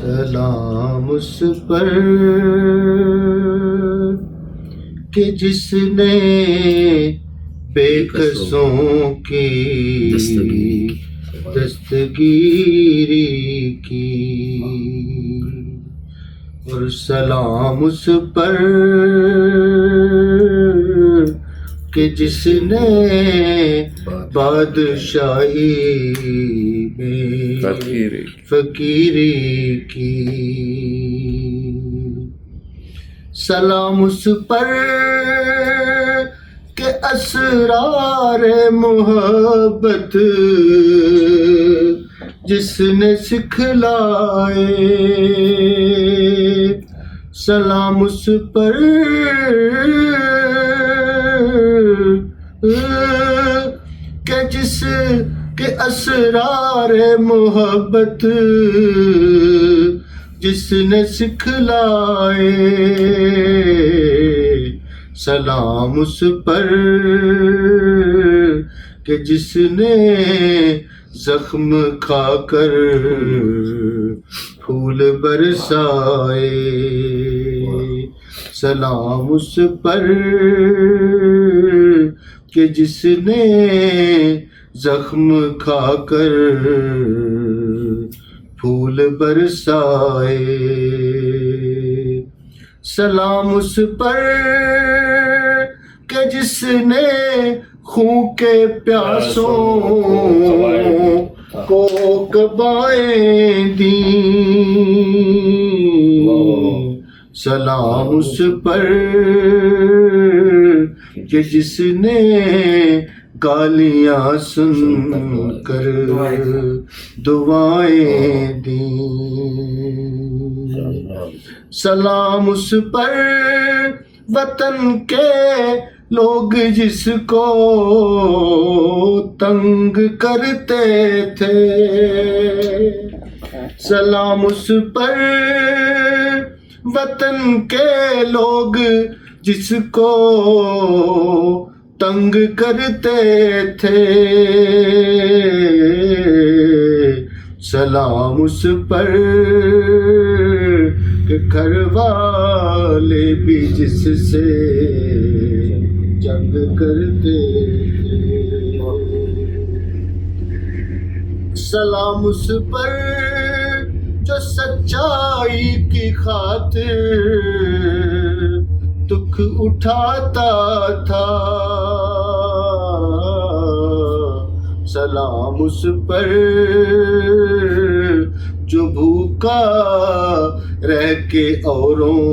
سلام اس پر کہ جس نے بے کسوں کی دستگیری کی، اور سلام اس پر کہ جس نے بادشاہی میں فقیری کی، سلام اس پر کہ اسرار محبت جس نے سکھلائے، سلام اس پر کہ جس کے اسرار محبت جس نے سکھلائے، سلام اس پر کہ جس نے زخم کھا کر پھول برسائے، سلام اس پر کہ جس نے زخم کھا کر پھول برسائے، سلام اس پر کہ جس نے خون کے پیاسوں کو قبائیں دیں، سلام اس پر کہ جس نے گالیاں سن کر دعائیں دیں، سلام اس پر وطن کے لوگ جس کو تنگ کرتے تھے، سلام اس پر وطن کے لوگ جس کو تنگ کرتے تھے، سلام اس پر کہ گھر والے بھی جس سے جنگ کرتے تھے، سلام اس پر جو سچائی کی خاطر دکھ اٹھاتا تھا، سلام اس پر جو بھوکا رہ کے اوروں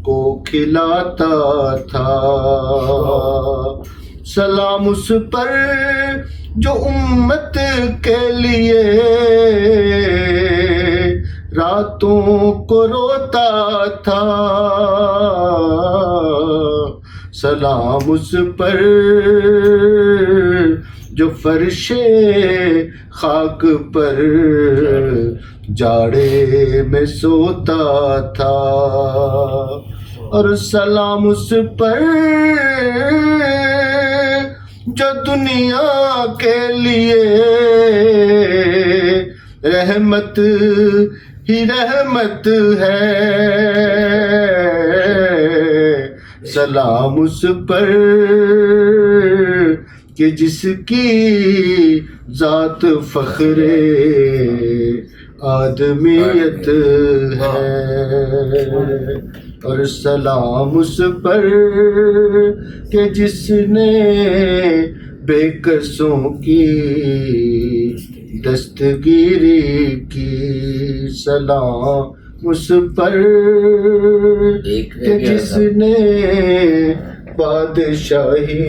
کو کھلاتا تھا، سلام اس پر جو امت کے لیے راتوں کو روتا تھا، سلام اس پر جو فرش خاک پر جاڑے میں سوتا تھا، اور سلام اس پر جو دنیا کے لیے رحمت ہی رحمت ہے، سلام اس پر کہ جس کی ذات فخر آدمیت ہے، اور سلام اس پر کہ جس نے بے کسوں کی دستگیری کی، سلام اس پر کہ جس نے بادشاہی